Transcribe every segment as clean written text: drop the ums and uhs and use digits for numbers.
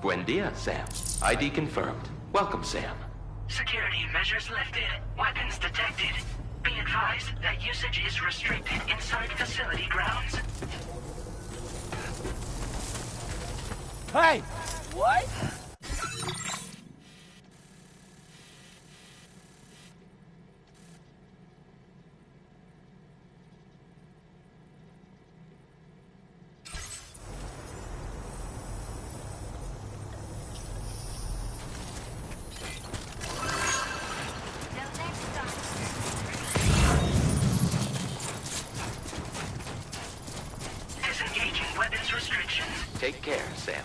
Buen dia, Sam. ID confirmed. Welcome, Sam. Security measures lifted. Weapons detected. Be advised that usage is restricted inside facility grounds. Hey! What? Disengaging weapons restrictions. Take care, Sam.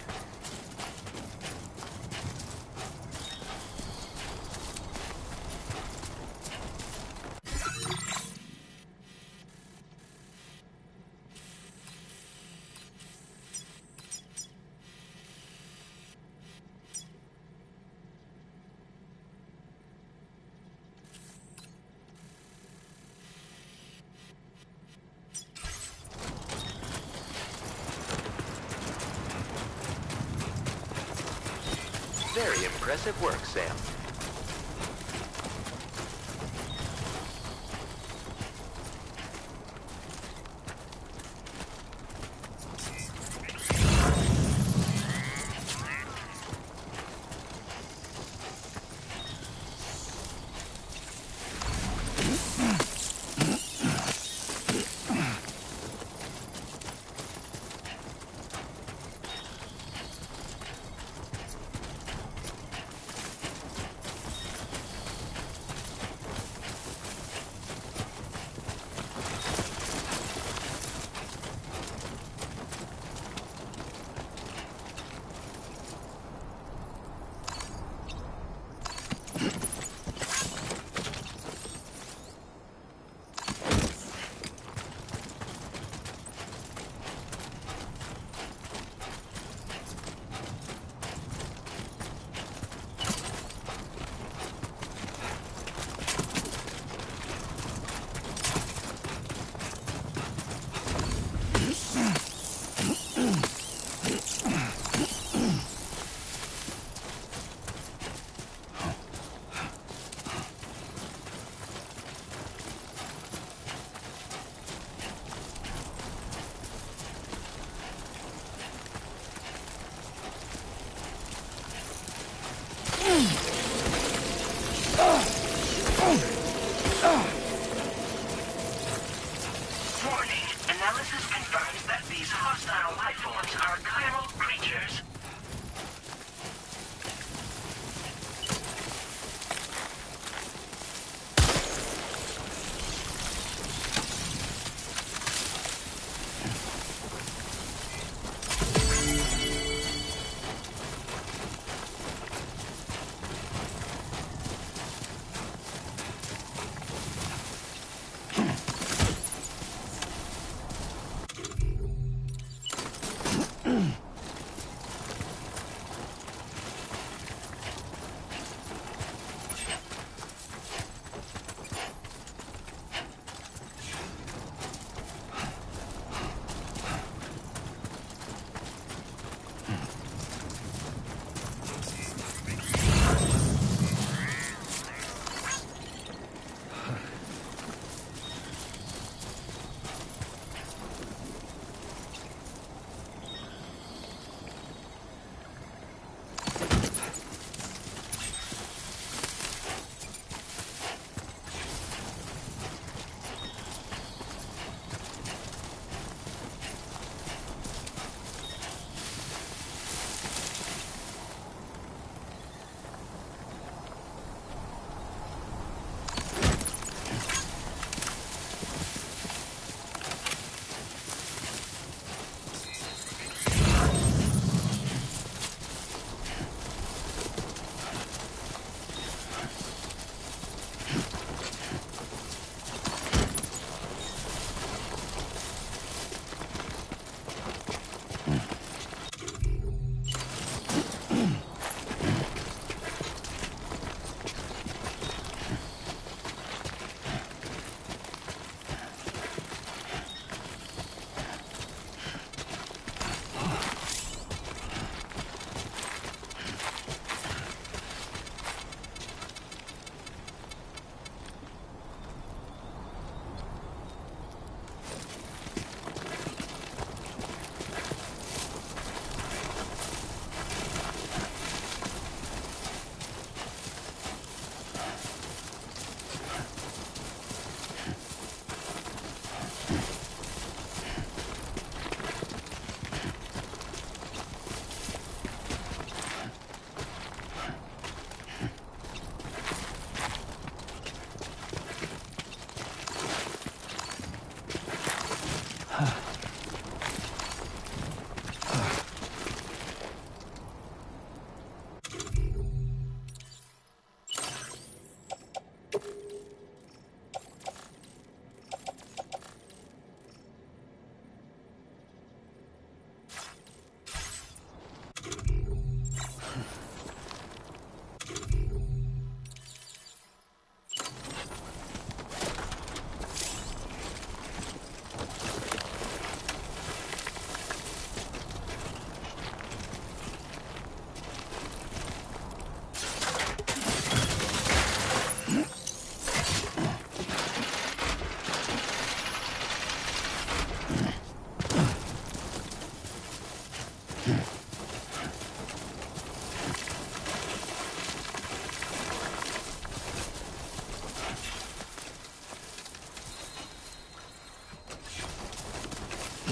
Very impressive work, Sam.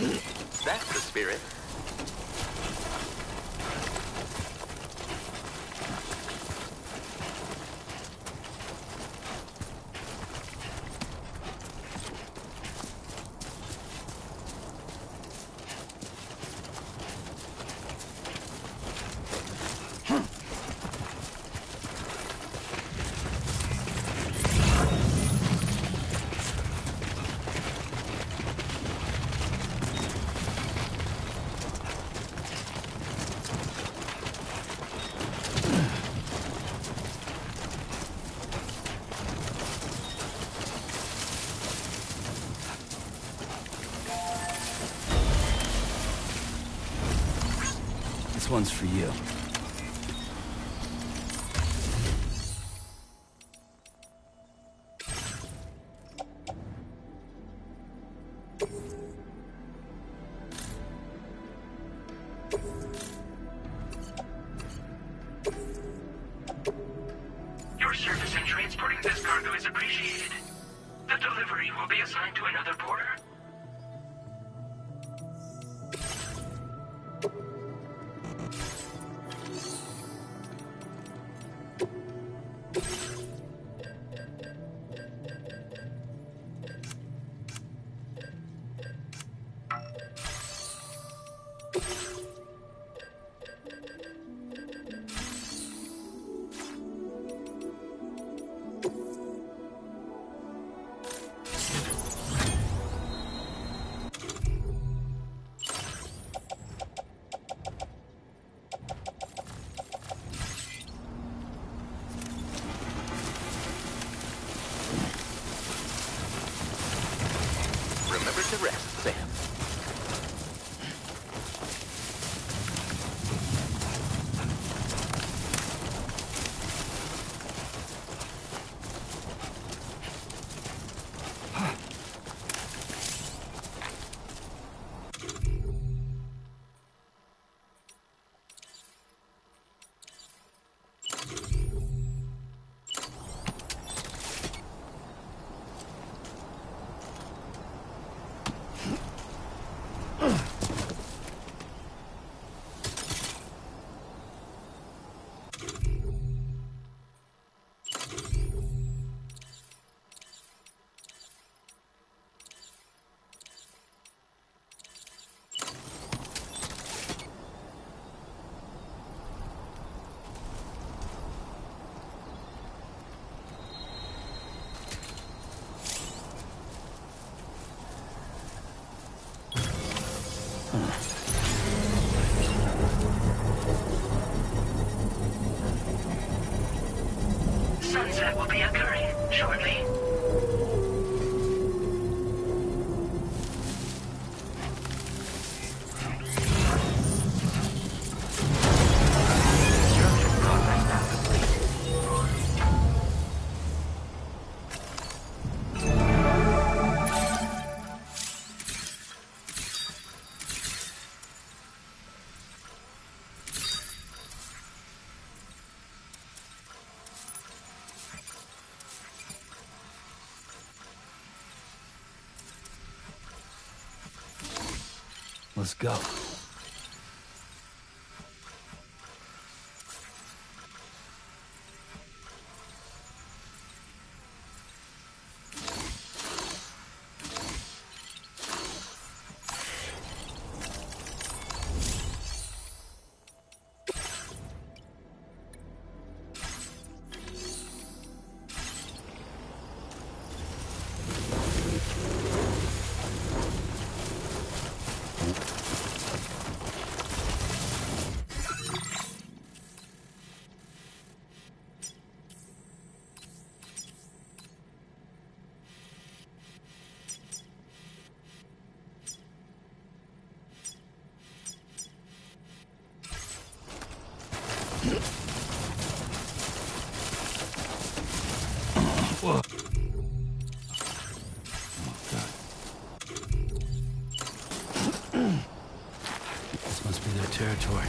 That's the spirit. This one's for you. Your service in transporting this cargo is appreciated. The delivery will be assigned to another porter. Remember to rest, Sam. Sunset will be occurring shortly. Construction progress now complete. Let's go. Whoa. This must be their territory.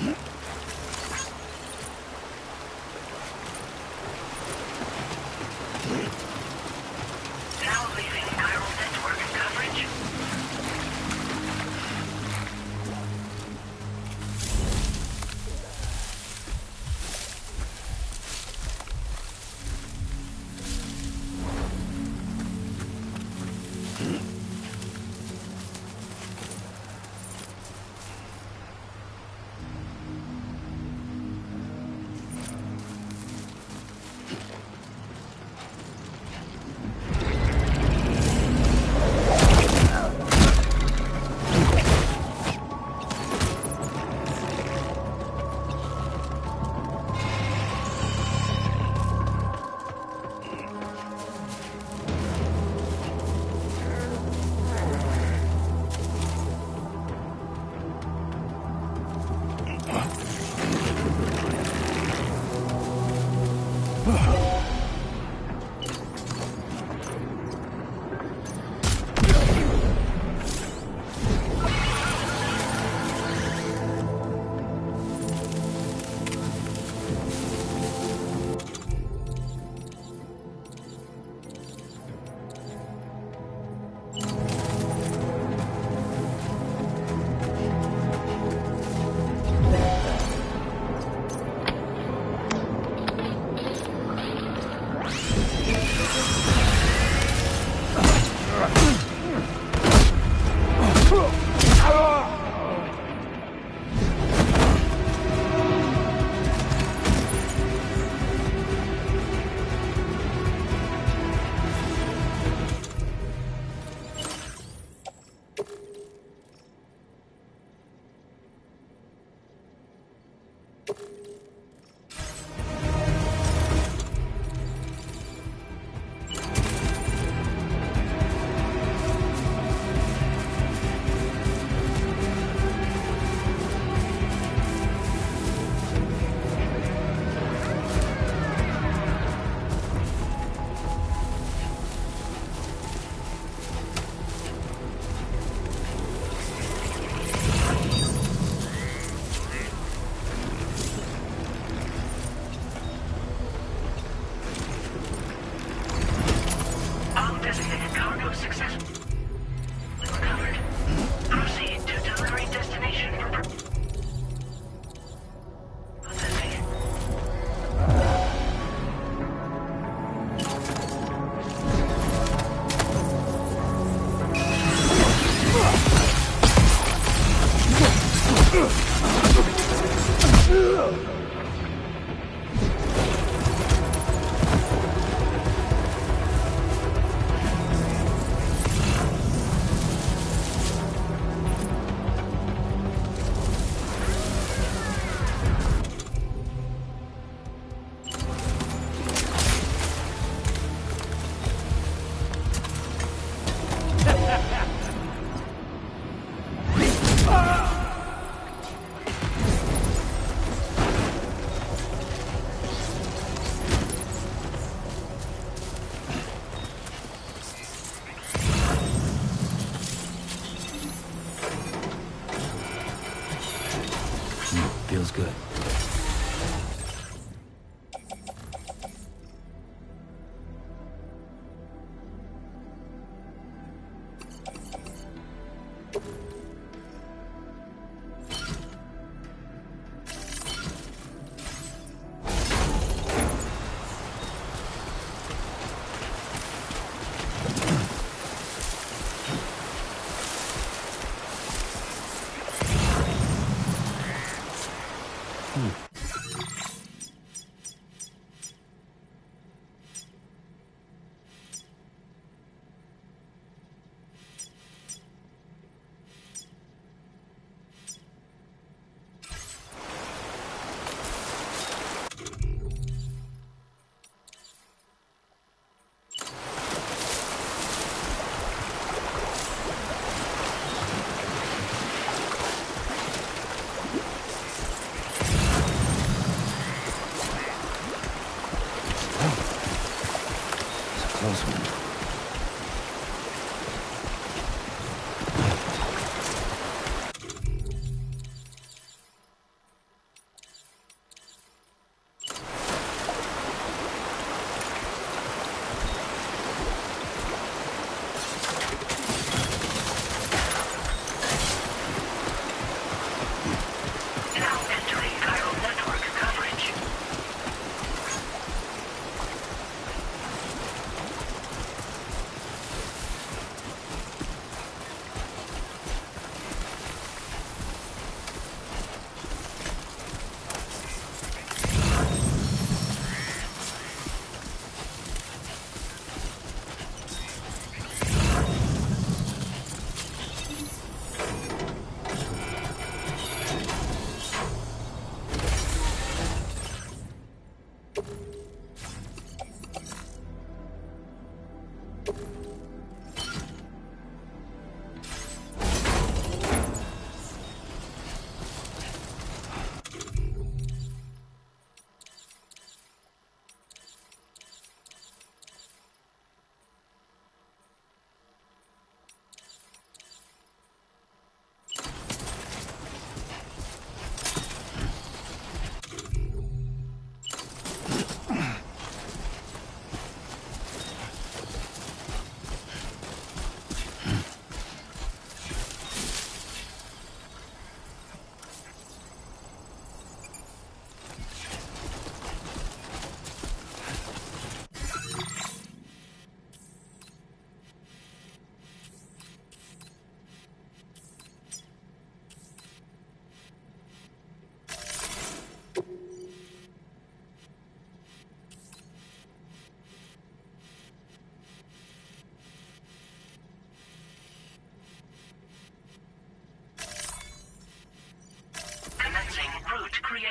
Now leaving chiral network coverage. Feels good.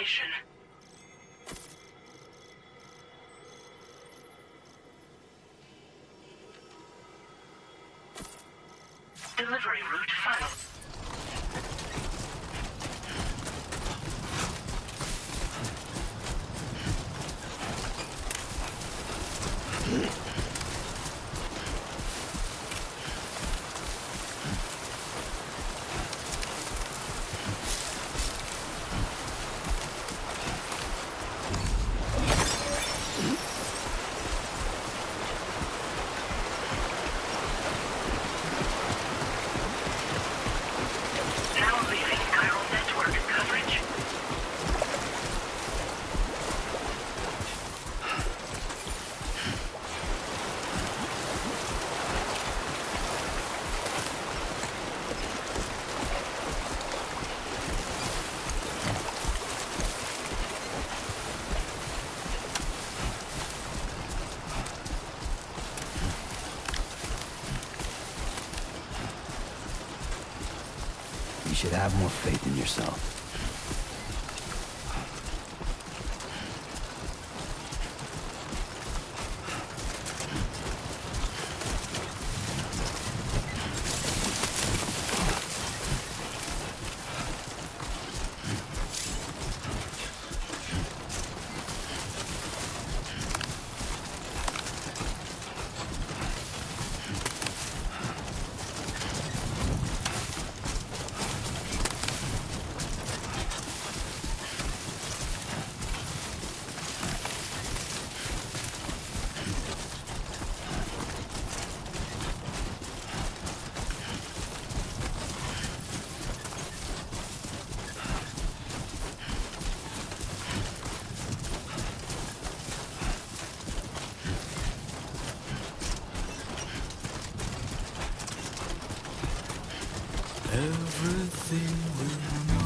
location. Delivery route final. Now leaving chiral network coverage. You should have more faith in yourself. Everything we know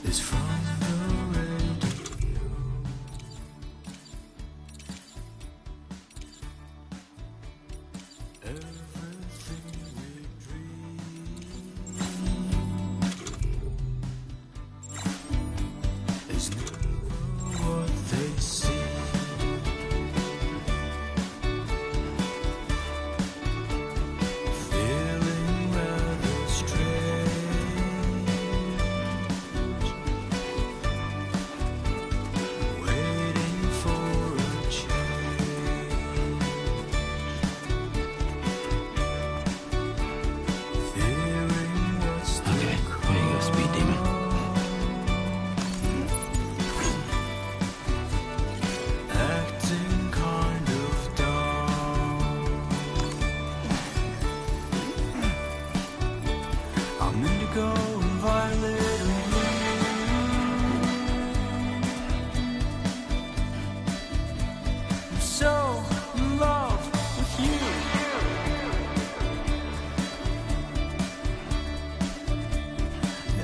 is from the radio. Everything we dream is never what they see.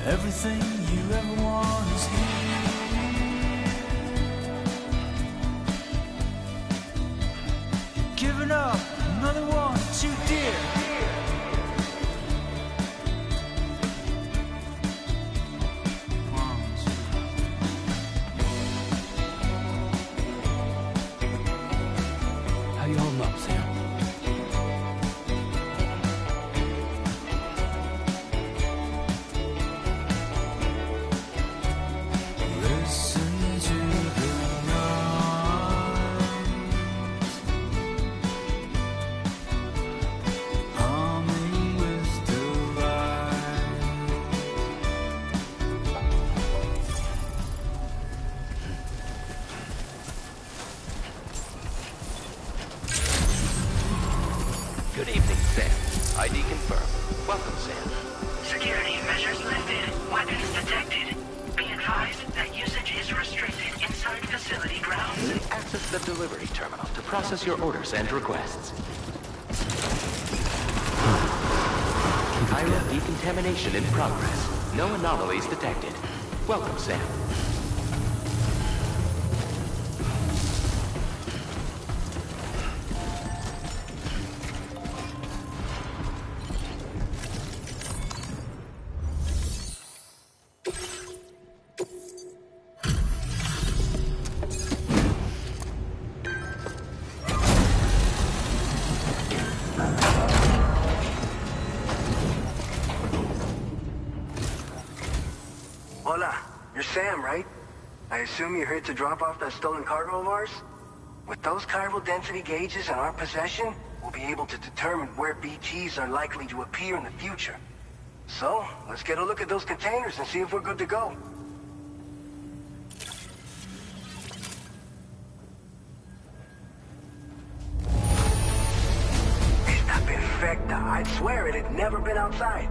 Everything you ever want is here. You're giving up another one too dear. How you holding up, Sam? Good evening, Sam. ID confirmed. Welcome, Sam. Security measures lifted. Weapons detected. Be advised that usage is restricted inside facility grounds. Access the delivery terminal to process your orders and requests. Chiral decontamination in progress. No anomalies detected. Welcome, Sam. You're Sam, right? I assume you're here to drop off that stolen cargo of ours? With those chiral density gauges in our possession, we'll be able to determine where BTs are likely to appear in the future. So, let's get a look at those containers and see if we're good to go. Esta perfecta. I'd swear it had never been outside.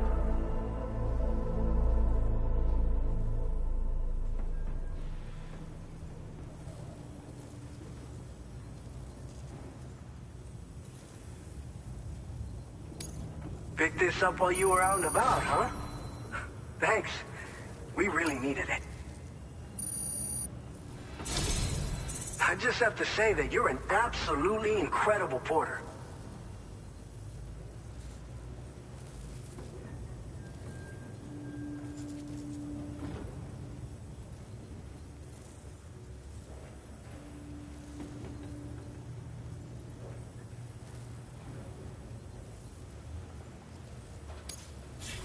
Picked this up while you were out and about, huh? Thanks. We really needed it. I just have to say that you're an absolutely incredible porter.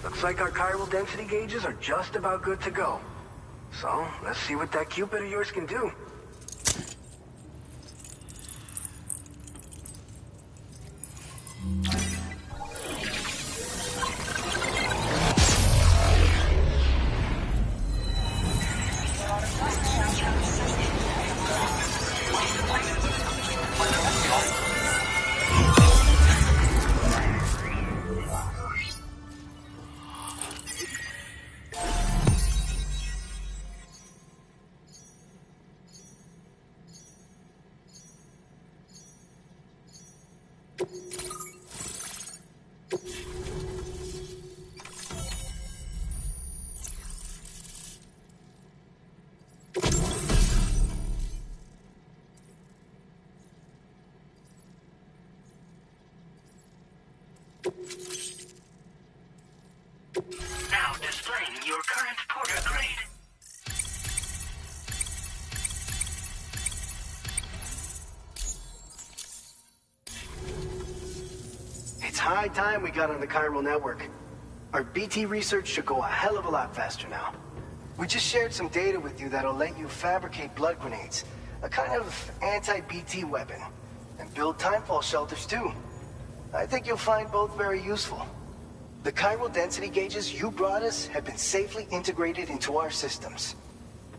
Looks like our chiral density gauges are just about good to go. So, let's see what that Cupid of yours can do. Now displaying your current porter grade. It's high time we got on the chiral network. Our BT research should go a hell of a lot faster now. We just shared some data with you that'll let you fabricate blood grenades, a kind of anti-BT weapon, and build timefall shelters too. I think you'll find both very useful. The chiral density gauges you brought us have been safely integrated into our systems.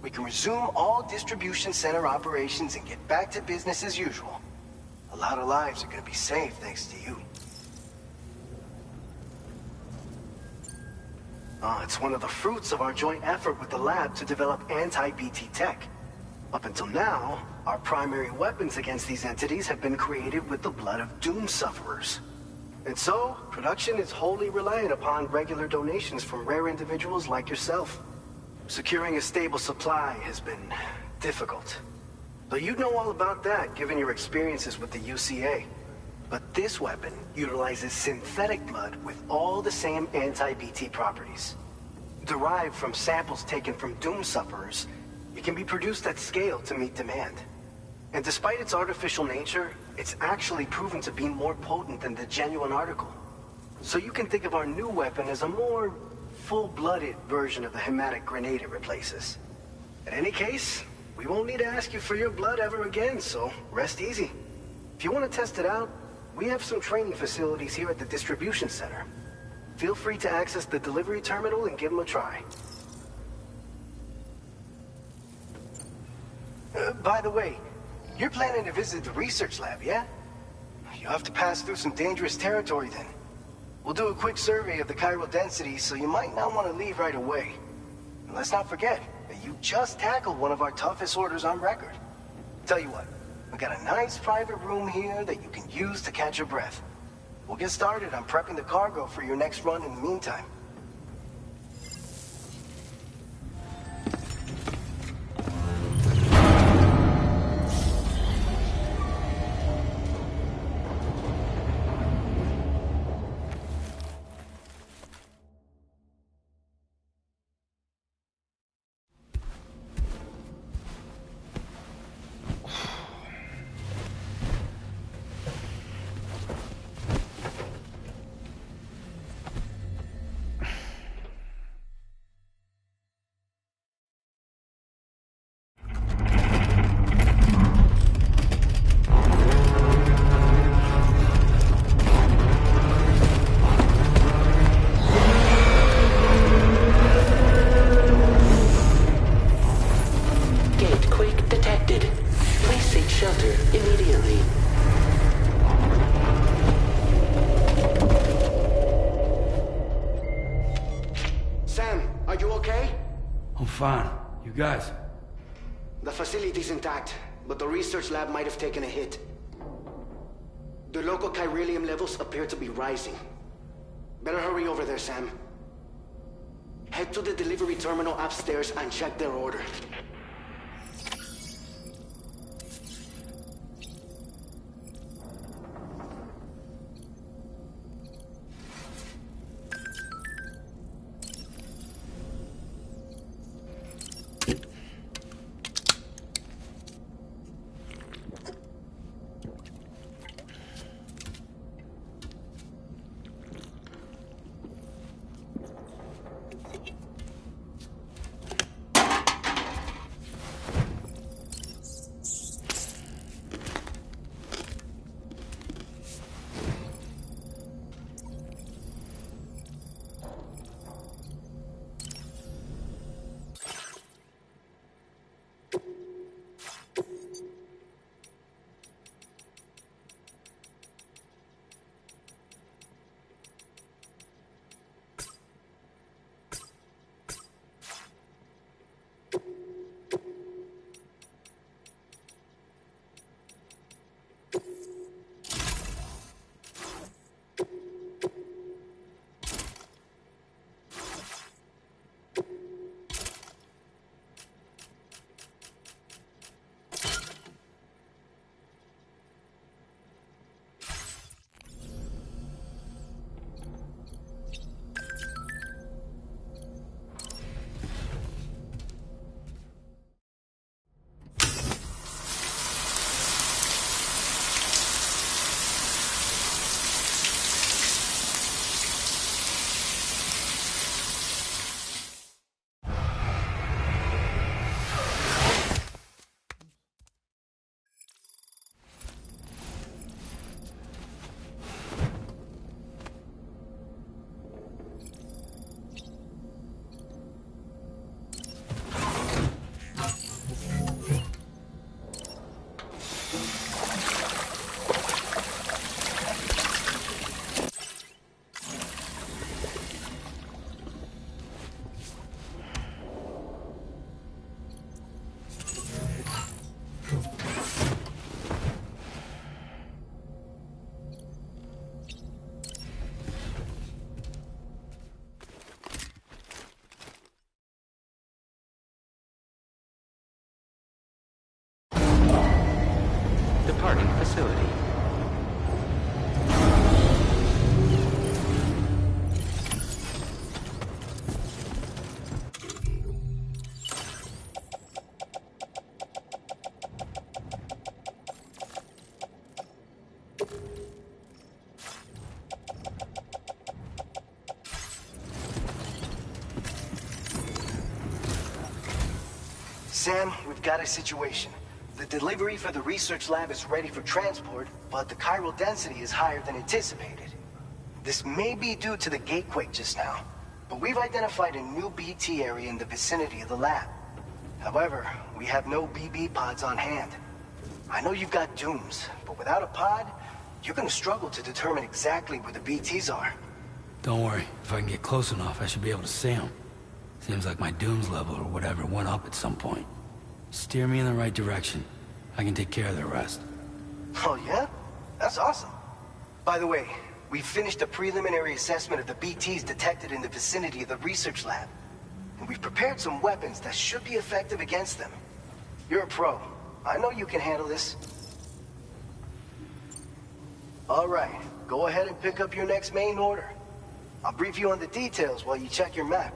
We can resume all distribution center operations and get back to business as usual. A lot of lives are gonna be saved thanks to you. It's one of the fruits of our joint effort with the lab to develop anti-BT tech. Up until now, our primary weapons against these entities have been created with the blood of doom sufferers. And so, production is wholly reliant upon regular donations from rare individuals like yourself. Securing a stable supply has been difficult. Though you'd know all about that, given your experiences with the UCA. But this weapon utilizes synthetic blood with all the same anti-BT properties. Derived from samples taken from doom sufferers, it can be produced at scale to meet demand. And despite its artificial nature, it's actually proven to be more potent than the genuine article. So you can think of our new weapon as a more full-blooded version of the hematic grenade it replaces. In any case, we won't need to ask you for your blood ever again, so rest easy. If you want to test it out, we have some training facilities here at the distribution center. Feel free to access the delivery terminal and give them a try. By the way, you're planning to visit the research lab, yeah? You'll have to pass through some dangerous territory then. We'll do a quick survey of the chiral density, so you might not want to leave right away. And let's not forget that you just tackled one of our toughest orders on record. Tell you what, we got a nice private room here that you can use to catch your breath. We'll get started on prepping the cargo for your next run in the meantime. fine. You guys? The facility's intact, but the research lab might have taken a hit. The local chiralium levels appear to be rising. Better hurry over there, Sam. Head to the delivery terminal upstairs and check their order. Departing facility. Sam, we've got a situation. The delivery for the research lab is ready for transport, but the chiral density is higher than anticipated. This may be due to the gatequake just now, but we've identified a new BT area in the vicinity of the lab. However, we have no BB pods on hand. I know you've got dooms, but without a pod, you're gonna struggle to determine exactly where the BTs are. Don't worry. If I can get close enough, I should be able to see them. Seems like my dooms level or whatever went up at some point. Steer me in the right direction. I can take care of the rest. Oh yeah? That's awesome. By the way, we finished a preliminary assessment of the BTs detected in the vicinity of the research lab. And we've prepared some weapons that should be effective against them. You're a pro. I know you can handle this. All right, go ahead and pick up your next main order. I'll brief you on the details while you check your map.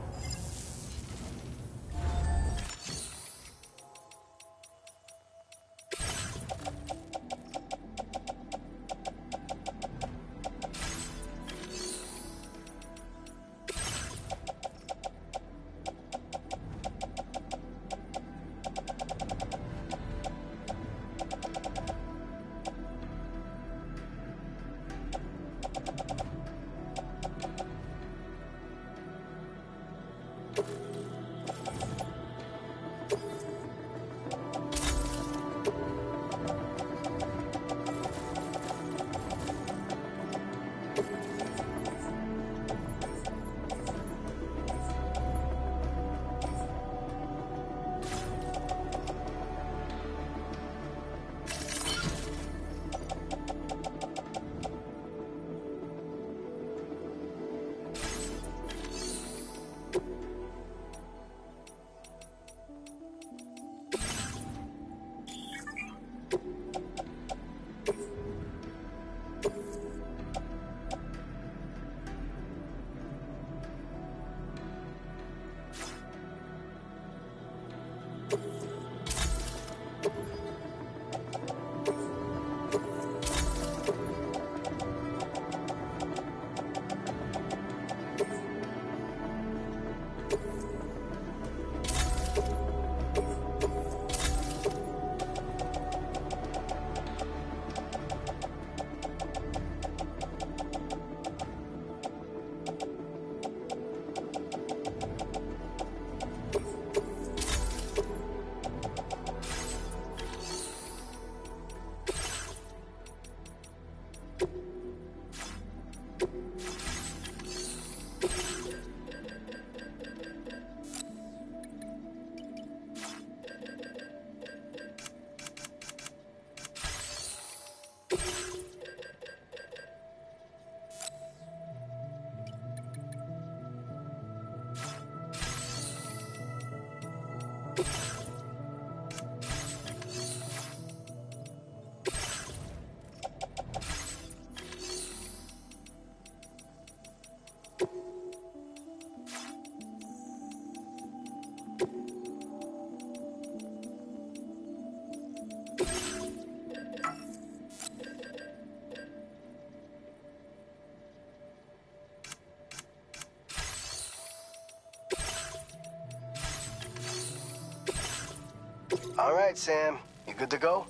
All right, Sam. You good to go?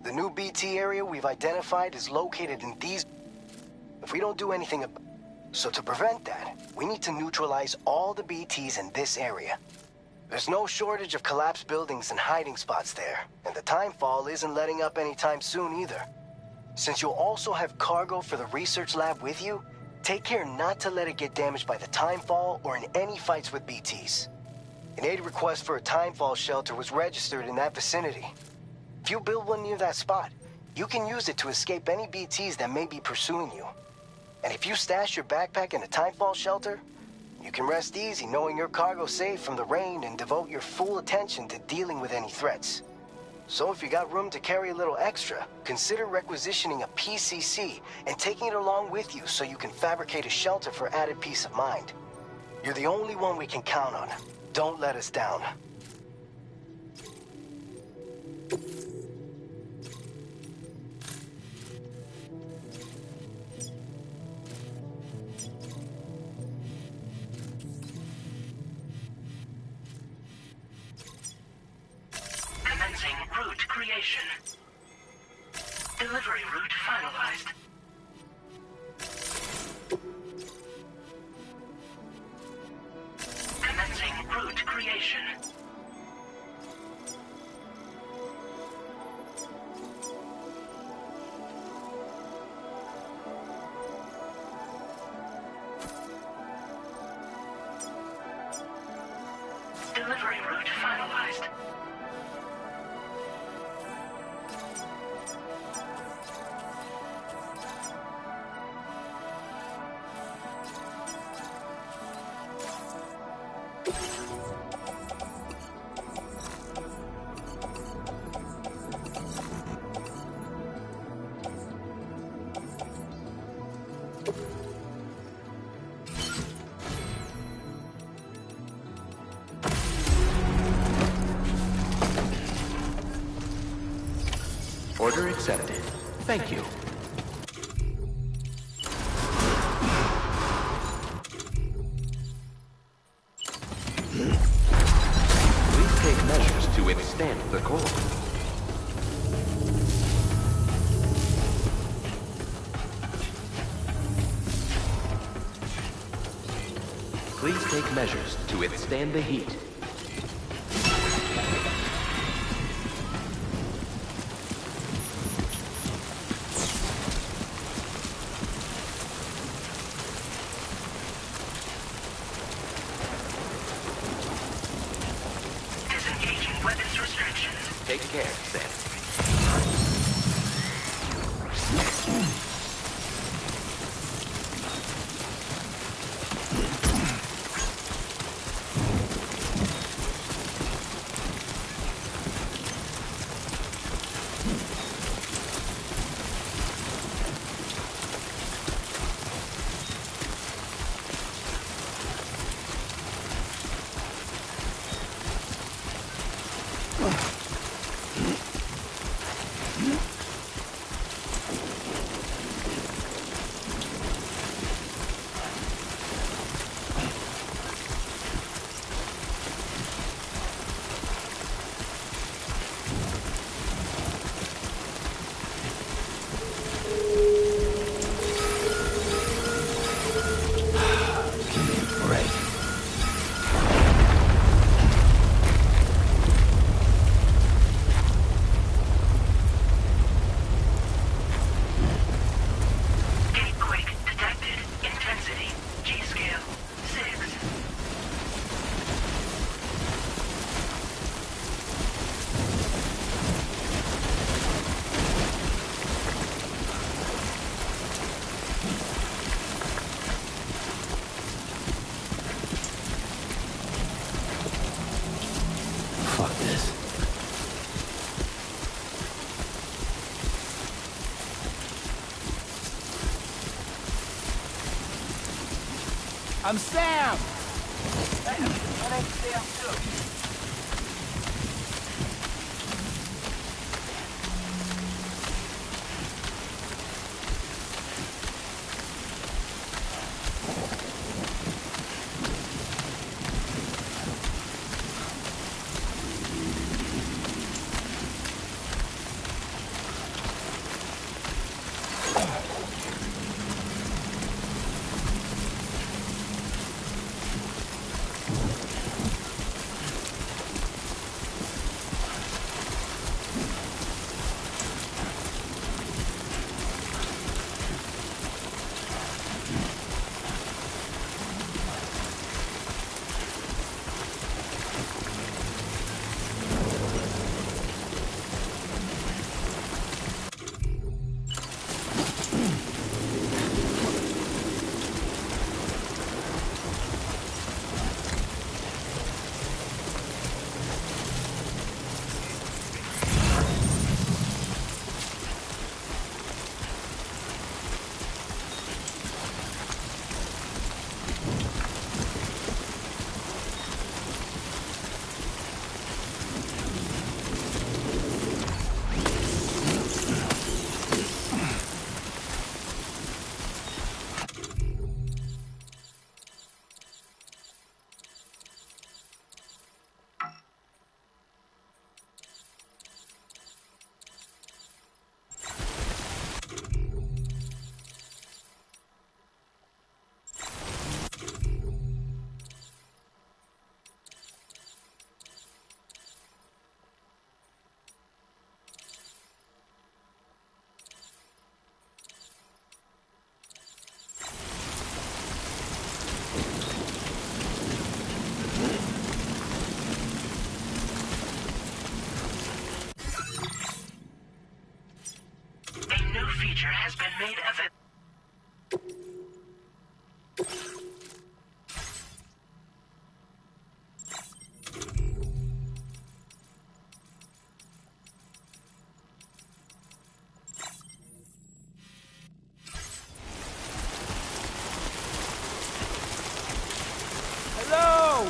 The new BT area we've identified is located in these... If we don't do anything about... So to prevent that, we need to neutralize all the BTs in this area. There's no shortage of collapsed buildings and hiding spots there, and the timefall isn't letting up anytime soon either. Since you'll also have cargo for the research lab with you, take care not to let it get damaged by the timefall or in any fights with BTs. An aid request for a timefall shelter was registered in that vicinity. If you build one near that spot, you can use it to escape any BTs that may be pursuing you. And if you stash your backpack in a timefall shelter, you can rest easy knowing your cargo's safe from the rain and devote your full attention to dealing with any threats. So if you got room to carry a little extra, consider requisitioning a PCC and taking it along with you so you can fabricate a shelter for added peace of mind. You're the only one we can count on. Don't let us down. Commencing route creation. Delivery route finalized. Commencing route creation. Delivery route finalized. Order accepted. Thank you. Please take measures to withstand the cold. Please take measures to withstand the heat. Disengaging weapons restrictions. Take care, Sam. I'm Sam! My name's Sam, too. A new feature has been made available. Hello!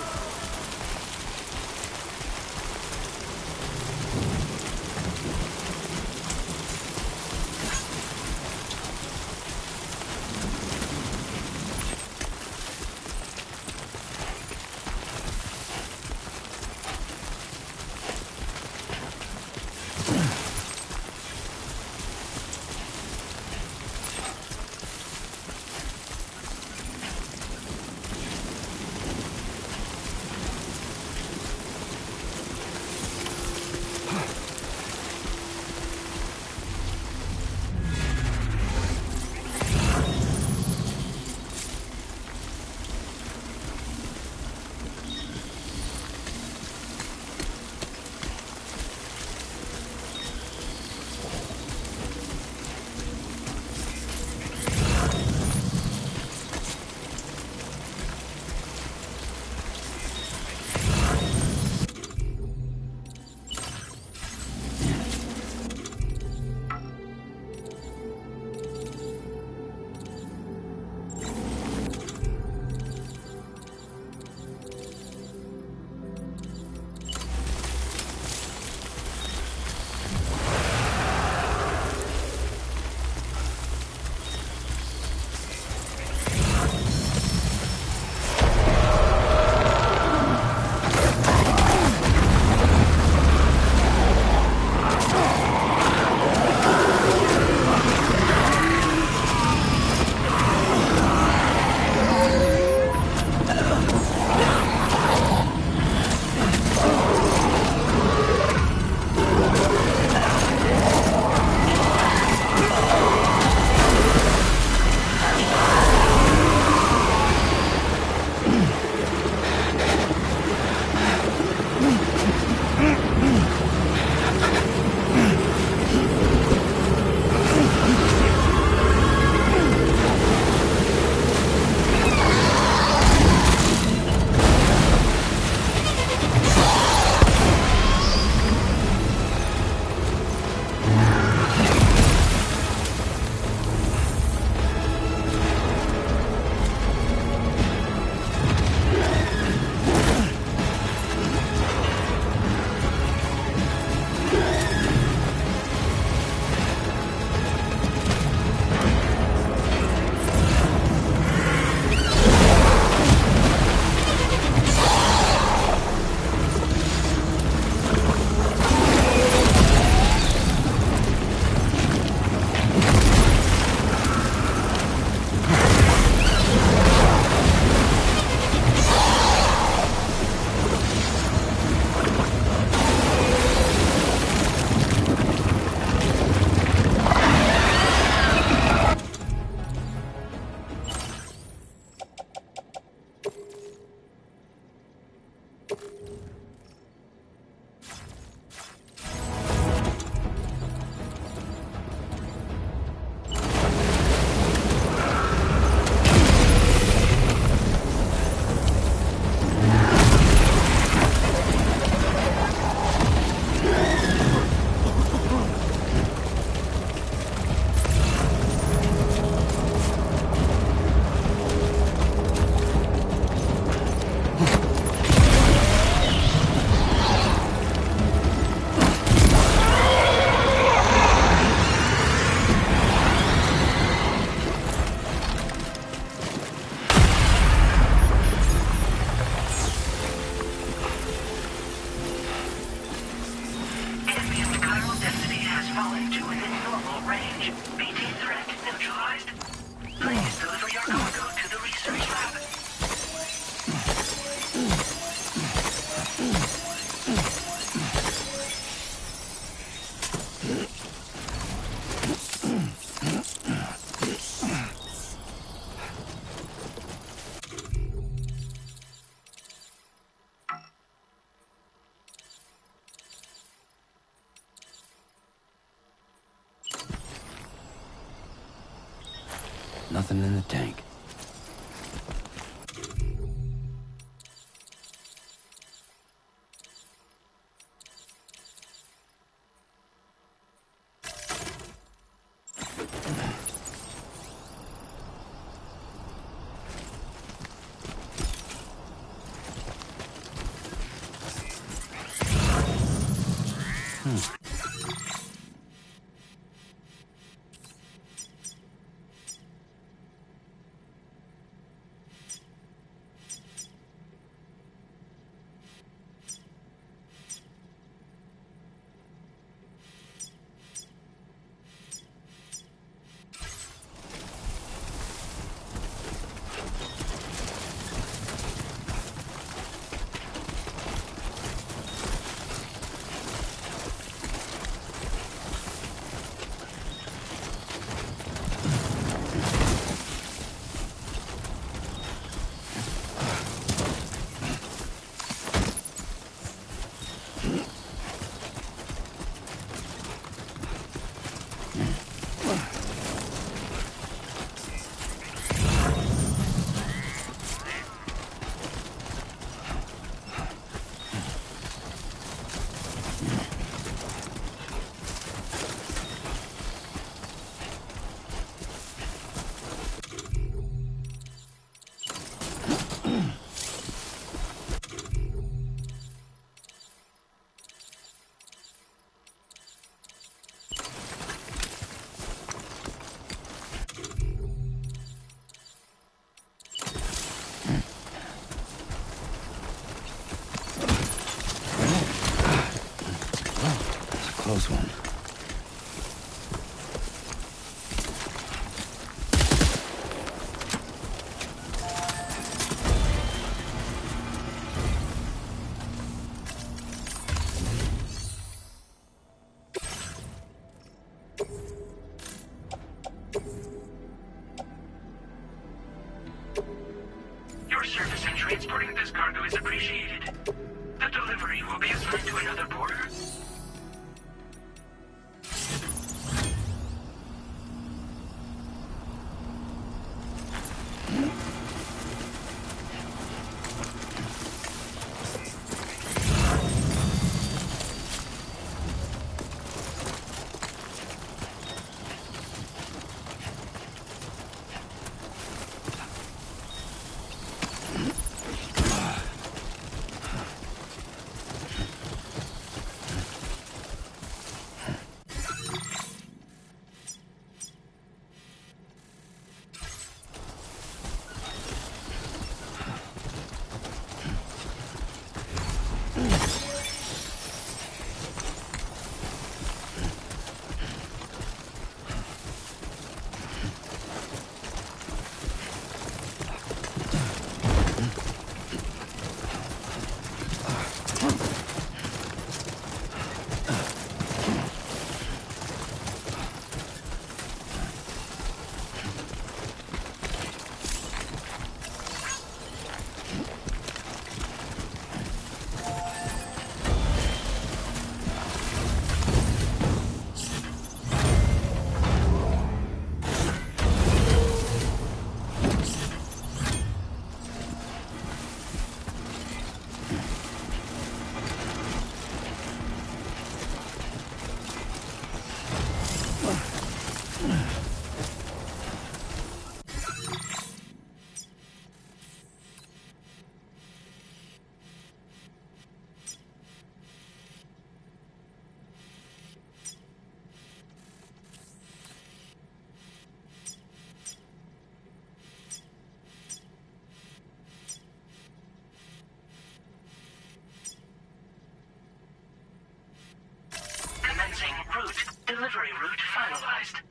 Nothing in the tank. Close one. Your service in transporting this cargo is appreciated. The delivery will be assigned to another porter. Delivery route finalized.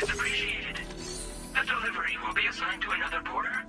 is appreciated. The delivery will be assigned to another porter.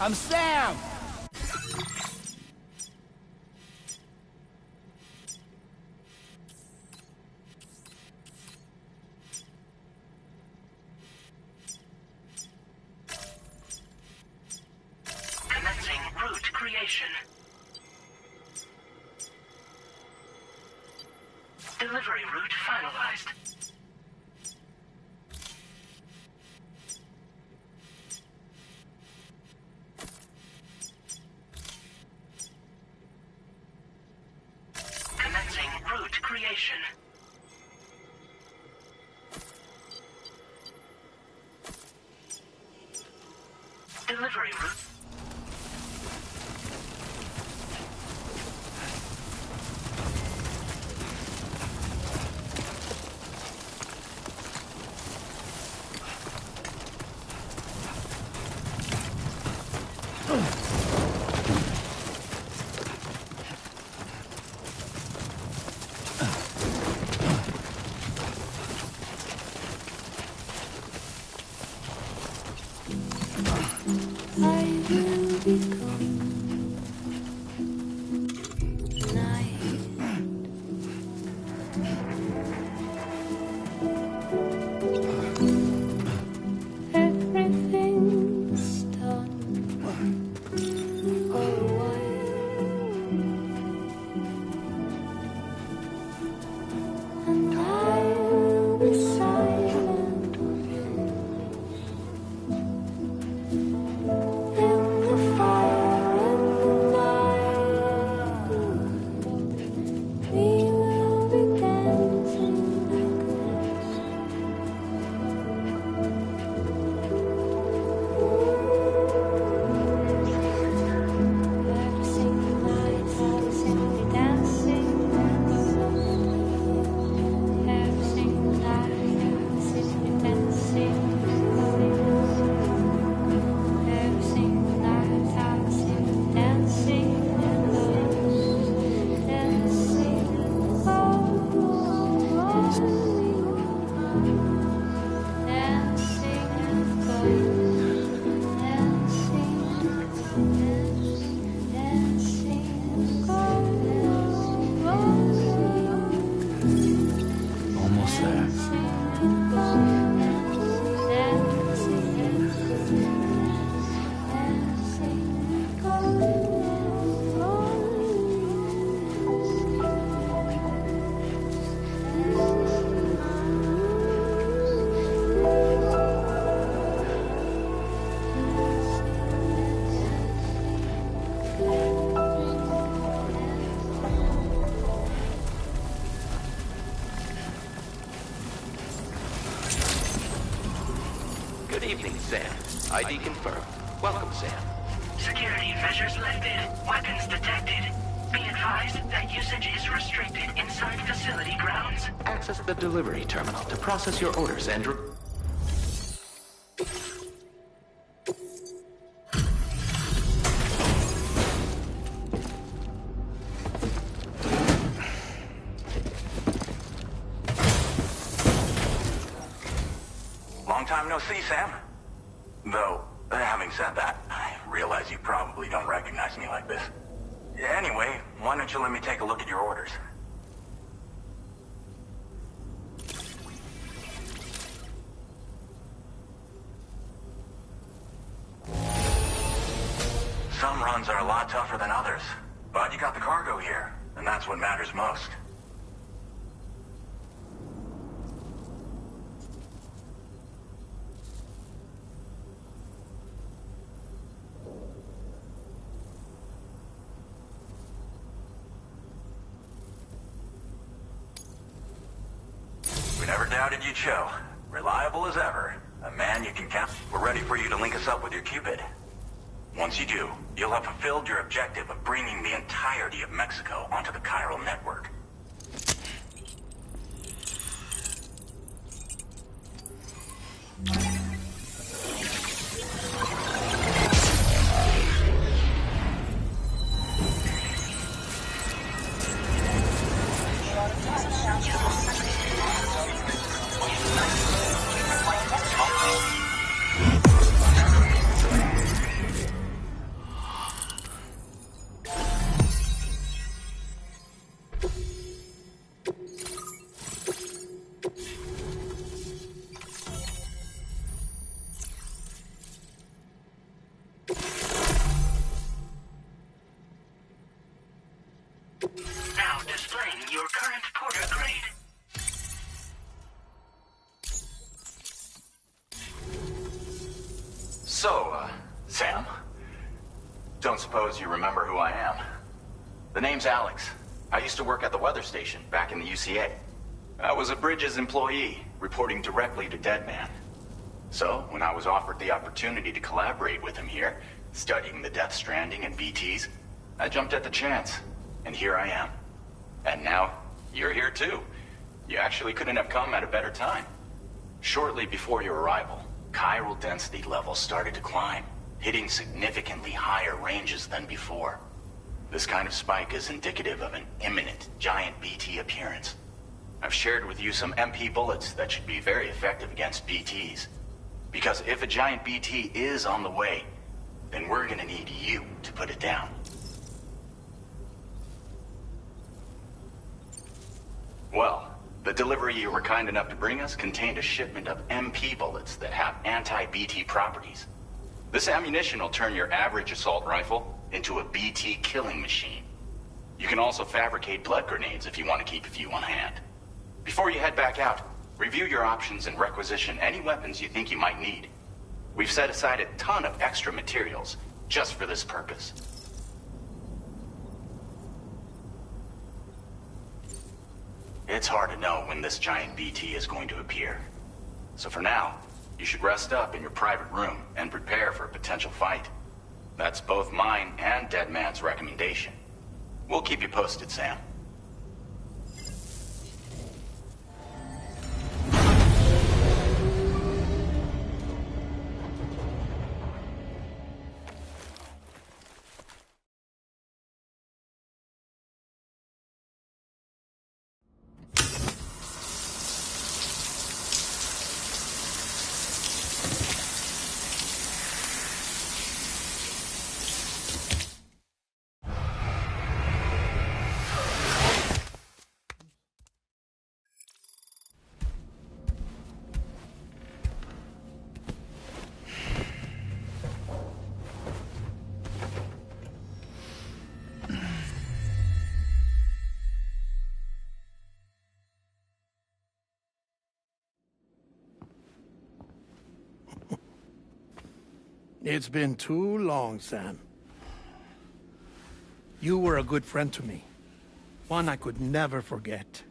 I'm Sam! Commencing route creation. Delivery route finalized. Commencing route creation. Delivery route. I ID confirmed. Welcome, Sam. Security measures lifted. Weapons detected. Be advised that usage is restricted inside facility grounds. Access the delivery terminal to process your orders and... Long time no see, Sam. Though, having said that, I realize you probably don't recognize me like this. Anyway, why don't you let me take a look at your orders? Some runs are a lot tougher than others, but you got the cargo here, and that's what matters most. We never doubted you'd show. Reliable as ever. A man you can count. We're ready for you to link us up with your Cupid. Once you do, you'll have fulfilled your objective of bringing the entirety of Mexico onto the chiral network. Now displaying your current porter grade. So, Sam, don't suppose you remember who I am? The name's Alex. I used to work at the weather station back in the UCA. I was a Bridges employee, reporting directly to Deadman. So, when I was offered the opportunity to collaborate with him here, studying the Death Stranding and BTs, I jumped at the chance, and here I am. And now, you're here too. You actually couldn't have come at a better time. Shortly before your arrival, chiral density levels started to climb, hitting significantly higher ranges than before. This kind of spike is indicative of an imminent giant BT appearance. I've shared with you some MP bullets that should be very effective against BTs. Because if a giant BT is on the way, then we're gonna need you to put it down. Well, the delivery you were kind enough to bring us contained a shipment of MP bullets that have anti-BT properties. This ammunition will turn your average assault rifle into a BT killing machine. You can also fabricate blood grenades if you want to keep a few on hand. Before you head back out, review your options and requisition any weapons you think you might need. We've set aside a ton of extra materials just for this purpose. It's hard to know when this giant BT is going to appear. So for now, you should rest up in your private room and prepare for a potential fight. That's both mine and Deadman's recommendation. We'll keep you posted, Sam. It's been too long, Sam. You were a good friend to me. One I could never forget.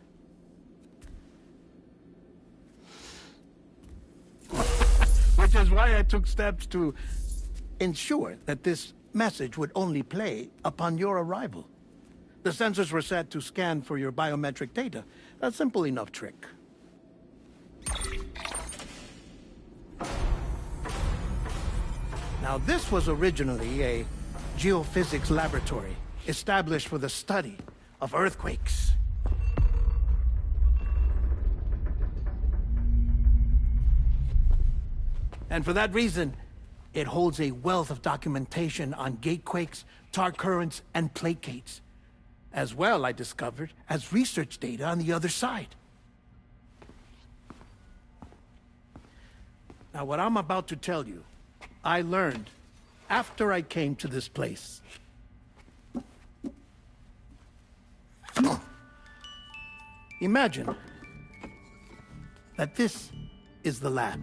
We're just is why I took steps to ensure that this message would only play upon your arrival. The sensors were set to scan for your biometric data. A simple enough trick. Now, this was originally a geophysics laboratory established for the study of earthquakes. And for that reason, it holds a wealth of documentation on gatequakes, tar currents, and plate gates. As well, I discovered, as research data on the other side. Now, what I'm about to tell you, I learned after I came to this place. Imagine that this is the lab.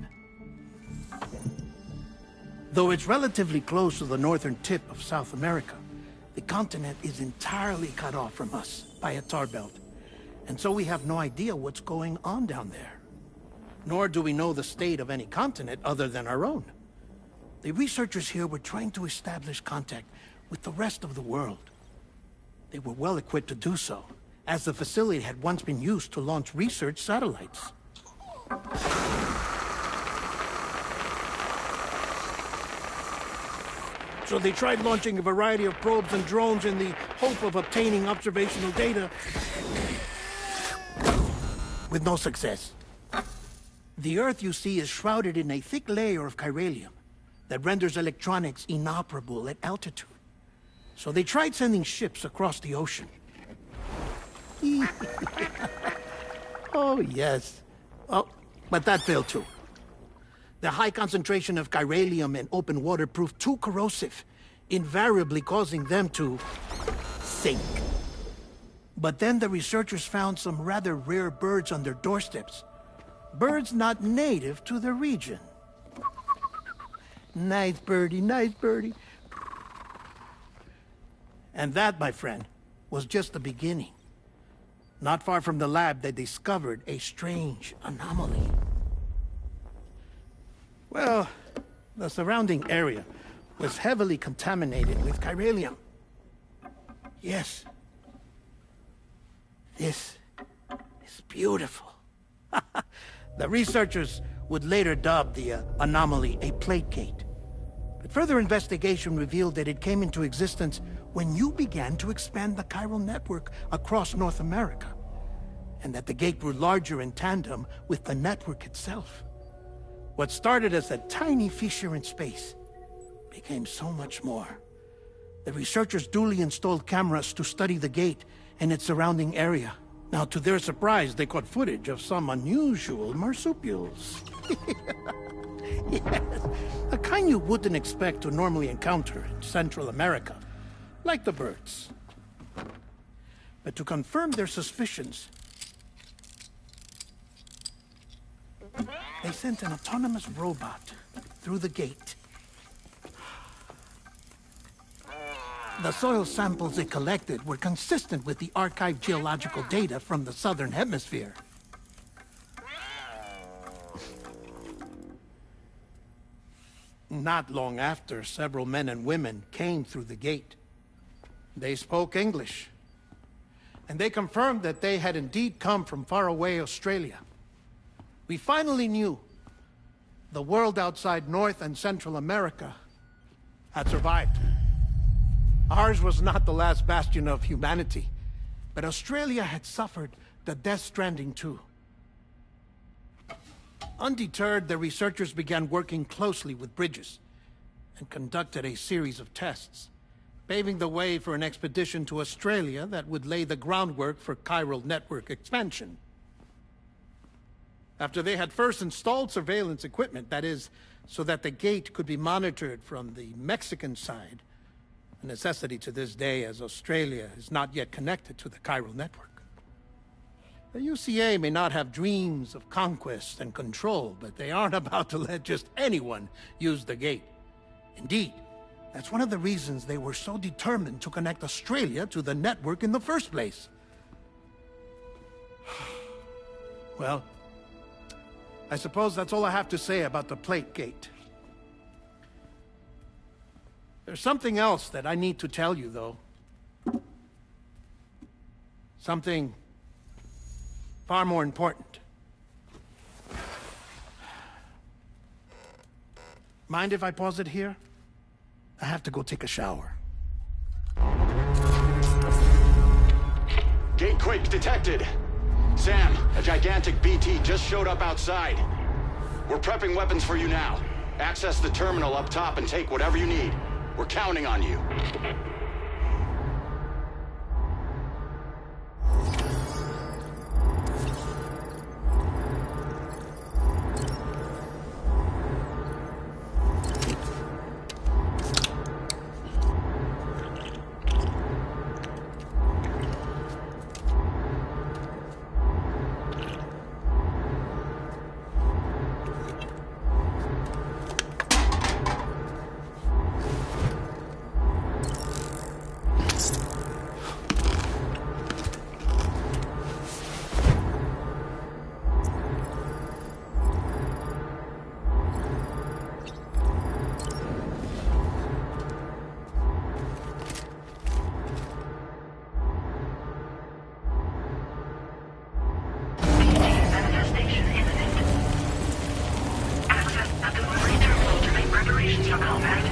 Though it's relatively close to the northern tip of South America, the continent is entirely cut off from us by a tar belt. And so we have no idea what's going on down there. Nor do we know the state of any continent other than our own. The researchers here were trying to establish contact with the rest of the world. They were well equipped to do so, as the facility had once been used to launch research satellites. So they tried launching a variety of probes and drones in the hope of obtaining observational data, with no success. The Earth, you see, is shrouded in a thick layer of chiralium that renders electronics inoperable at altitude. So they tried sending ships across the ocean. Oh, yes. Oh, but that failed too. The high concentration of chiralium in open water proved too corrosive, invariably causing them to sink. But then the researchers found some rather rare birds on their doorsteps. Birds not native to the region. Nice birdie, nice birdie. And that, my friend, was just the beginning. Not far from the lab, they discovered a strange anomaly. Well, the surrounding area was heavily contaminated with chiralium. Yes. This is beautiful. The researchers would later dub the anomaly a plate gate. But further investigation revealed that it came into existence when you began to expand the chiral network across North America, and that the gate grew larger in tandem with the network itself. What started as a tiny fissure in space became so much more. The researchers duly installed cameras to study the gate and its surrounding area. Now, to their surprise, they caught footage of some unusual marsupials. Yes, a kind you wouldn't expect to normally encounter in Central America, like the birds. But to confirm their suspicions, they sent an autonomous robot through the gate. The soil samples it collected were consistent with the archived geological data from the southern hemisphere. Not long after, several men and women came through the gate. They spoke English, and they confirmed that they had indeed come from faraway Australia. We finally knew the world outside North and Central America had survived. Ours was not the last bastion of humanity, but Australia had suffered the death stranding too. Undeterred, the researchers began working closely with Bridges and conducted a series of tests, paving the way for an expedition to Australia that would lay the groundwork for chiral network expansion. After they had first installed surveillance equipment, that is, so that the gate could be monitored from the Mexican side, a necessity to this day as Australia is not yet connected to the chiral network. The UCA may not have dreams of conquest and control, but they aren't about to let just anyone use the gate. Indeed, that's one of the reasons they were so determined to connect Australia to the network in the first place. Well, I suppose that's all I have to say about the plate gate. There's something else that I need to tell you, though. Something far more important. Mind if I pause it here? I have to go take a shower. Gate quake detected. Sam, a gigantic BT just showed up outside. We're prepping weapons for you now. Access the terminal up top and take whatever you need. We're counting on you. Manifestation imminent. Access the delivery terminal to make preparations for combat.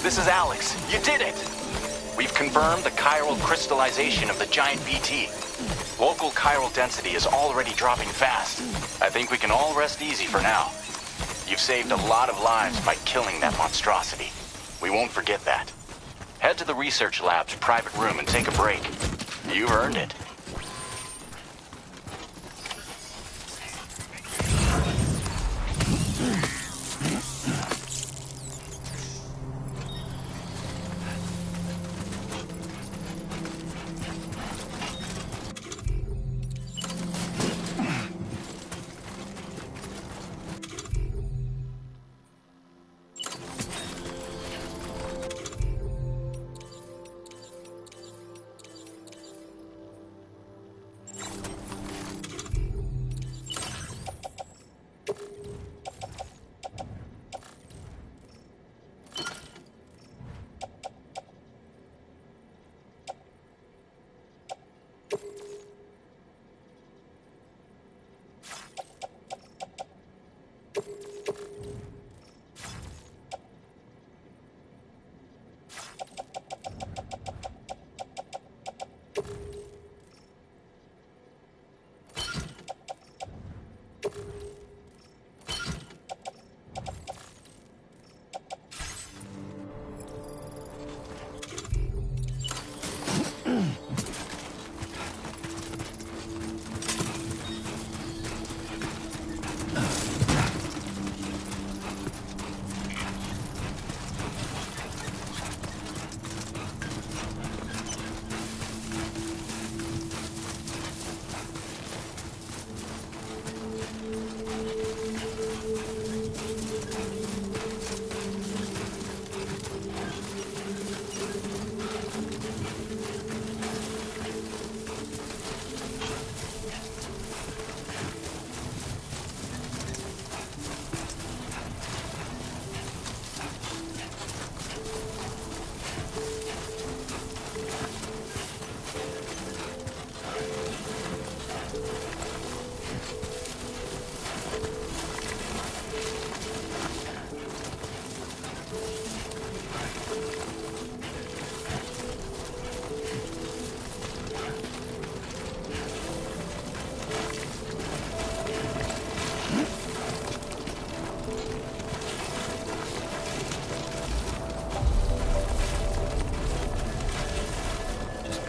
This is Alex. You did it! We've confirmed the chiral crystallization of the giant BT. Local chiral density is already dropping fast. I think we can all rest easy for now. You've saved a lot of lives by killing that monstrosity. We won't forget that. Head to the research lab's private room and take a break. You've earned it.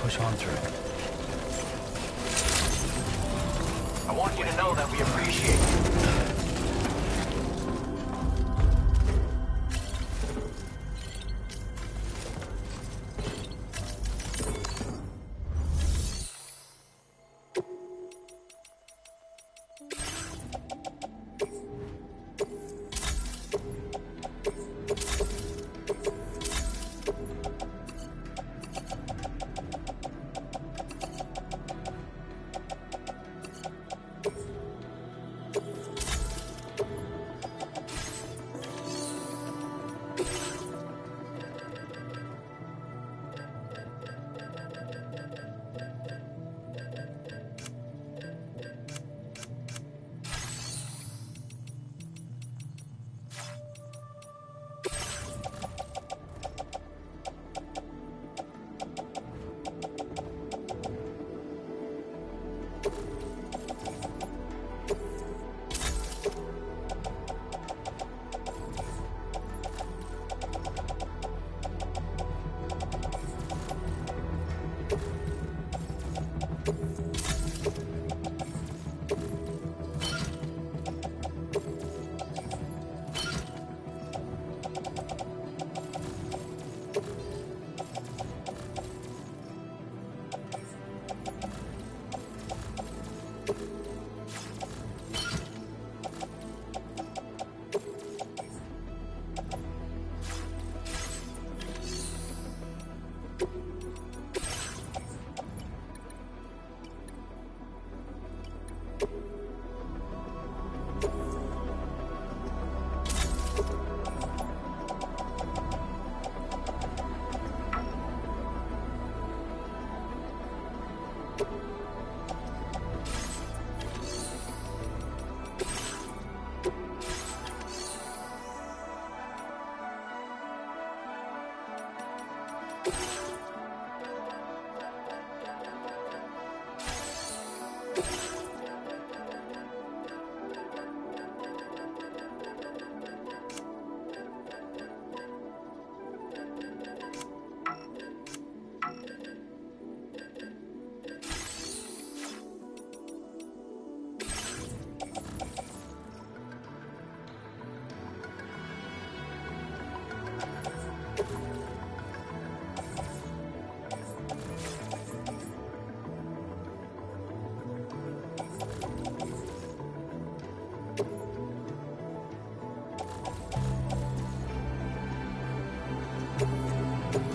Push on through. I want you to know that we appreciate you.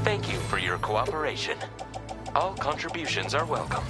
Thank you for your cooperation. All contributions are welcome.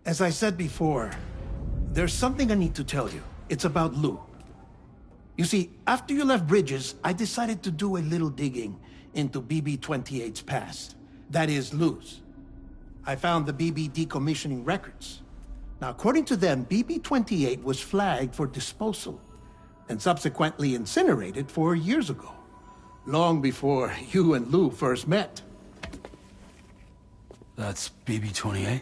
As I said before, there's something I need to tell you. It's about Lou. You see, after you left Bridges, I decided to do a little digging into BB-28's past. That is, Lou's. I found the BB decommissioning records. Now, according to them, BB-28 was flagged for disposal and subsequently incinerated 4 years ago, long before you and Lou first met. That's BB-28?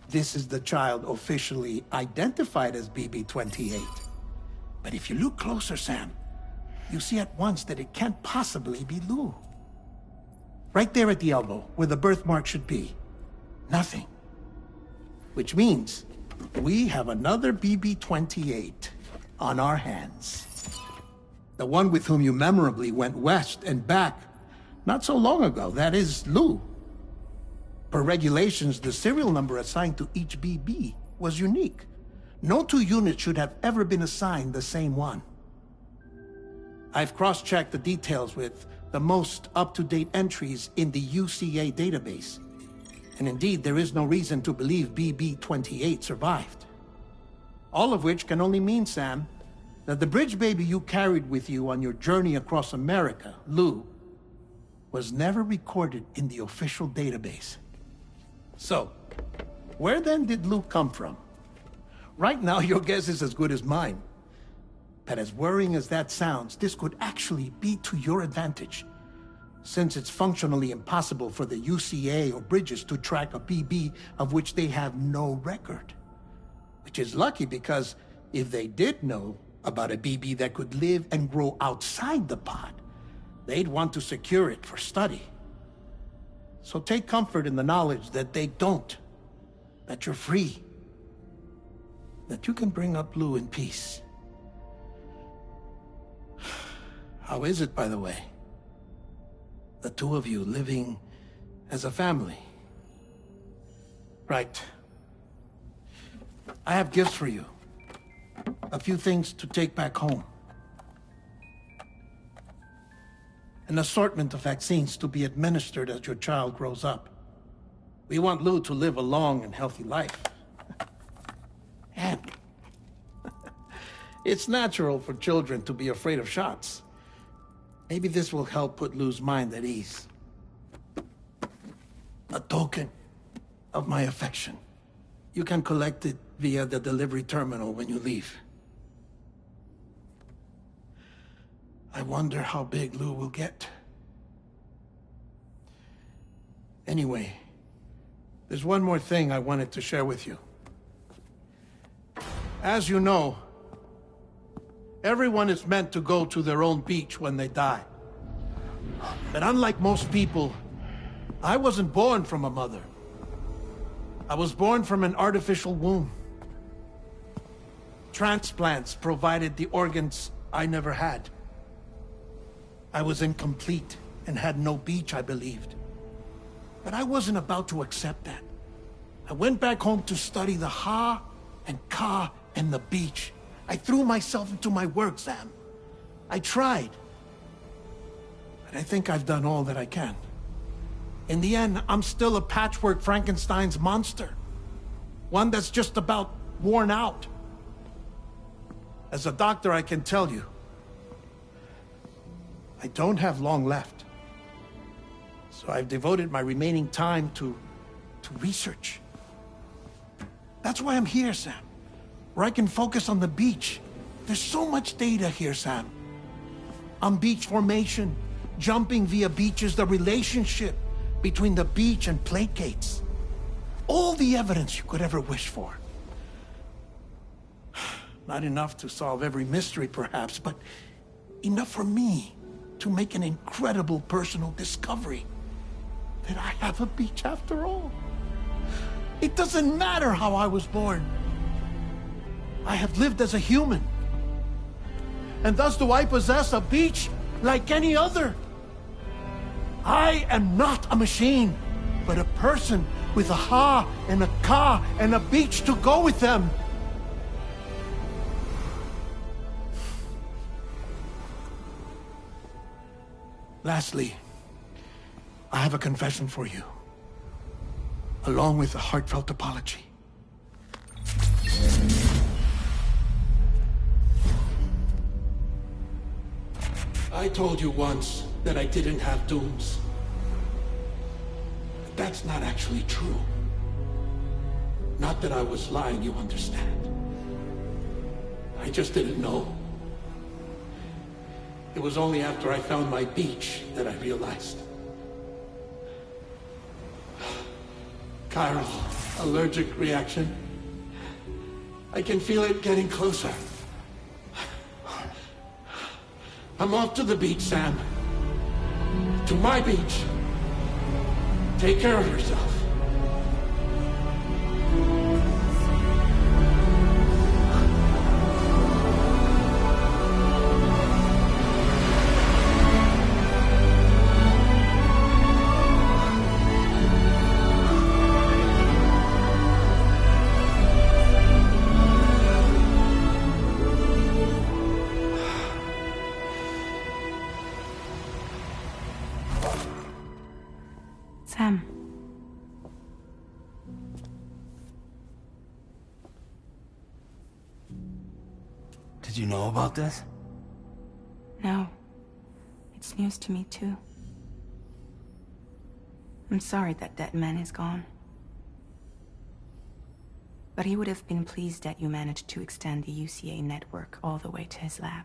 This is the child officially identified as BB-28. But if you look closer, Sam, you see at once that it can't possibly be Lou. Right there at the elbow, where the birthmark should be. Nothing. Which means we have another BB-28 on our hands. The one with whom you memorably went west and back not so long ago, that is Lou. Per regulations, the serial number assigned to each BB was unique. No two units should have ever been assigned the same one. I've cross-checked the details with the most up-to-date entries in the UCA database. And indeed, there is no reason to believe BB-28 survived. All of which can only mean, Sam, that the bridge baby you carried with you on your journey across America, Lou, was never recorded in the official database. So, where then did Lou come from? Right now, your guess is as good as mine. But as worrying as that sounds, this could actually be to your advantage, since it's functionally impossible for the UCA or Bridges to track a BB of which they have no record. Which is lucky because if they did know about a BB that could live and grow outside the pod, they'd want to secure it for study. So take comfort in the knowledge that they don't, that you're free, that you can bring up Lou in peace. How is it, by the way? The two of you living as a family. Right. I have gifts for you. A few things to take back home. An assortment of vaccines to be administered as your child grows up. We want Lou to live a long and healthy life. And It's natural for children to be afraid of shots. Maybe this will help put Lou's mind at ease. A token of my affection. You can collect it via the delivery terminal when you leave. I wonder how big Lou will get. Anyway, there's one more thing I wanted to share with you. As you know, everyone is meant to go to their own beach when they die. But unlike most people, I wasn't born from a mother. I was born from an artificial womb. Transplants provided the organs I never had. I was incomplete and had no beach, I believed. But I wasn't about to accept that. I went back home to study the Ha and Ka and the beach. I threw myself into my work, Sam. I tried. But I think I've done all that I can. In the end, I'm still a patchwork Frankenstein's monster. One that's just about worn out. As a doctor, I can tell you, I don't have long left. So I've devoted my remaining time to research. That's why I'm here, Sam. Where I can focus on the beach. There's so much data here, Sam. On beach formation, jumping via beaches, the relationship between the beach and placates. All the evidence you could ever wish for. Not enough to solve every mystery, perhaps, but enough for me to make an incredible personal discovery. That I have a beach after all. It doesn't matter how I was born. I have lived as a human. And thus do I possess a beach like any other. I am not a machine, but a person with a Ha and a Ka and a beach to go with them. Lastly, I have a confession for you, along with a heartfelt apology. I told you once that I didn't have dooms. But that's not actually true. Not that I was lying, you understand. I just didn't know. It was only after I found my beach that I realized. Chiral allergic reaction. I can feel it getting closer. I'm off to the beach, Sam. To my beach. Take care of yourself. Sam. Did you know about this? No. It's news to me, too. I'm sorry that that man is gone. But he would have been pleased that you managed to extend the UCA network all the way to his lab.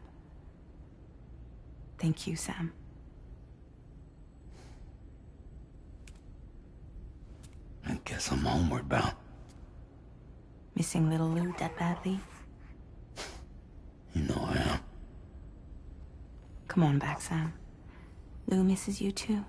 Thank you, Sam. I guess I'm homeward bound. Missing little Lou that badly? You know I am. Come on back, Sam. Lou misses you too.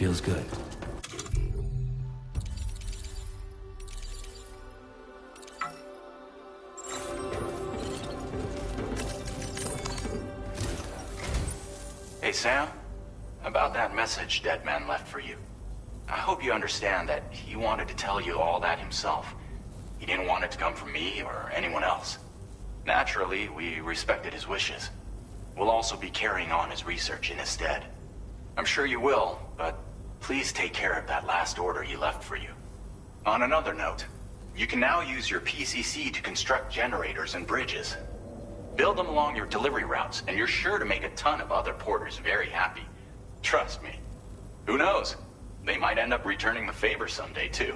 Feels good. Hey, Sam. About that message Deadman left for you. I hope you understand that he wanted to tell you all that himself. He didn't want it to come from me or anyone else. Naturally, we respected his wishes. We'll also be carrying on his research in his stead. I'm sure you will, but please take care of that last order he left for you. On another note, you can now use your PCC to construct generators and bridges. Build them along your delivery routes, and you're sure to make a ton of other porters very happy. Trust me. Who knows? They might end up returning the favor someday, too.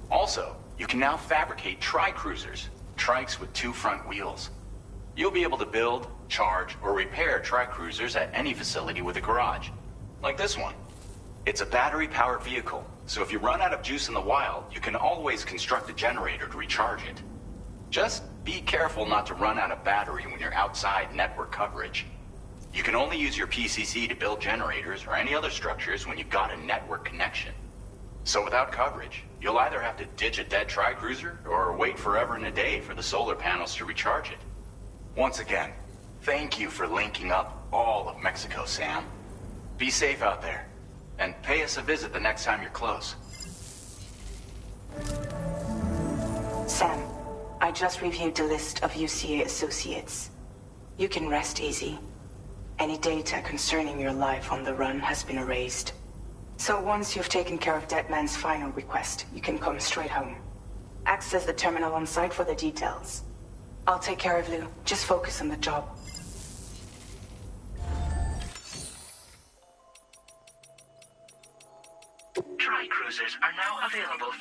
Also, you can now fabricate tri-cruisers, trikes with 2 front wheels. You'll be able to build, charge, or repair tri-cruisers at any facility with a garage. Like this one. It's a battery-powered vehicle, so if you run out of juice in the wild, you can always construct a generator to recharge it. Just be careful not to run out of battery when you're outside network coverage. You can only use your PCC to build generators or any other structures when you've got a network connection. So without coverage, you'll either have to ditch a dead tri-cruiser or wait forever and a day for the solar panels to recharge it. Once again, thank you for linking up all of Mexico, Sam. Be safe out there, and pay us a visit the next time you're close. Sam, I just reviewed the list of UCA associates. You can rest easy. Any data concerning your life on the run has been erased. So once you've taken care of Deadman's final request, you can come straight home. Access the terminal on site for the details. I'll take care of Lou. Just focus on the job. Tri-cruisers are now available.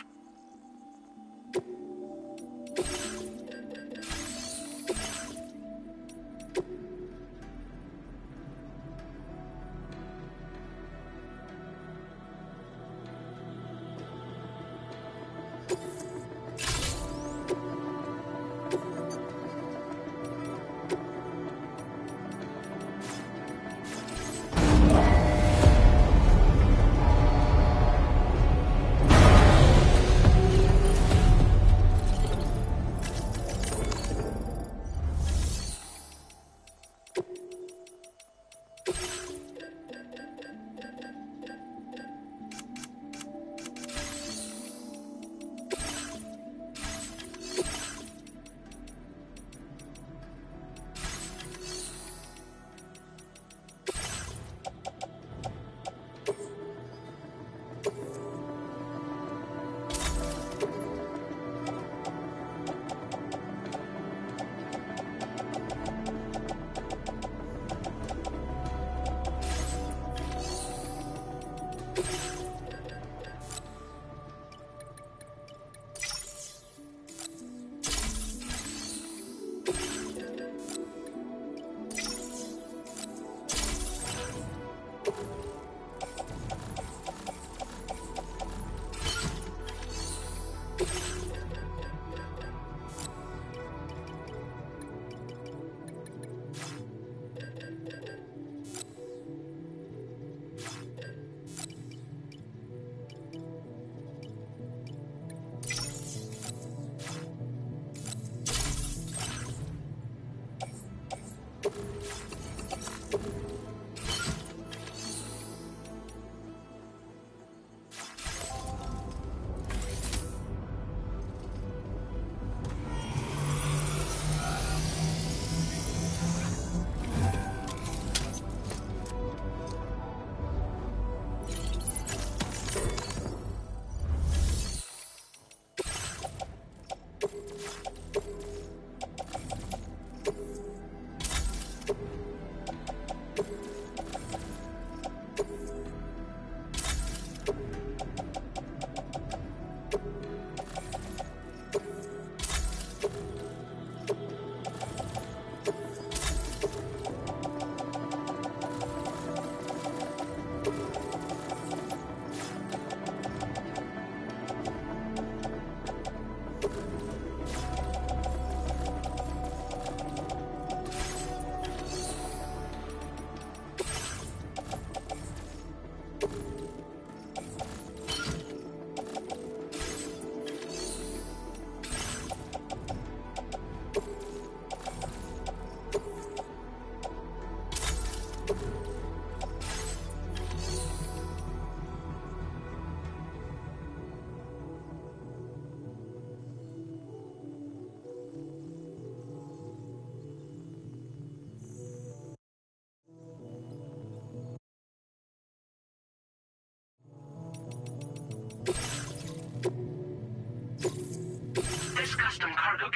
This custom cargo...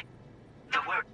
The word...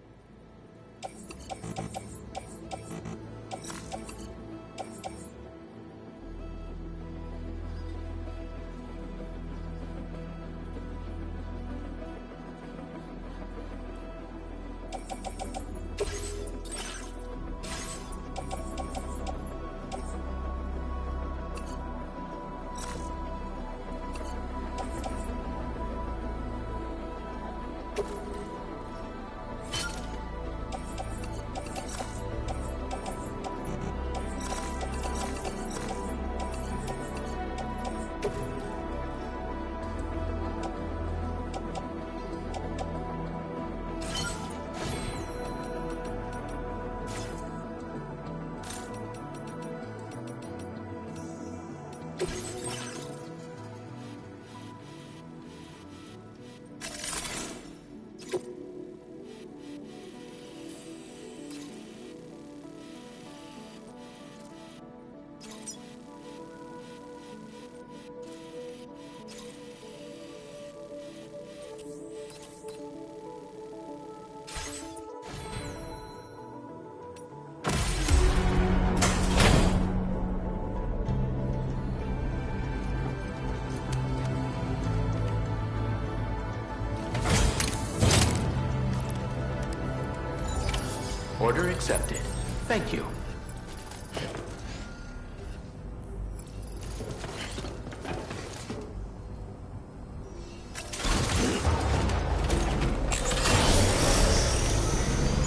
Order accepted. Thank you.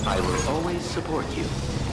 I will always support you.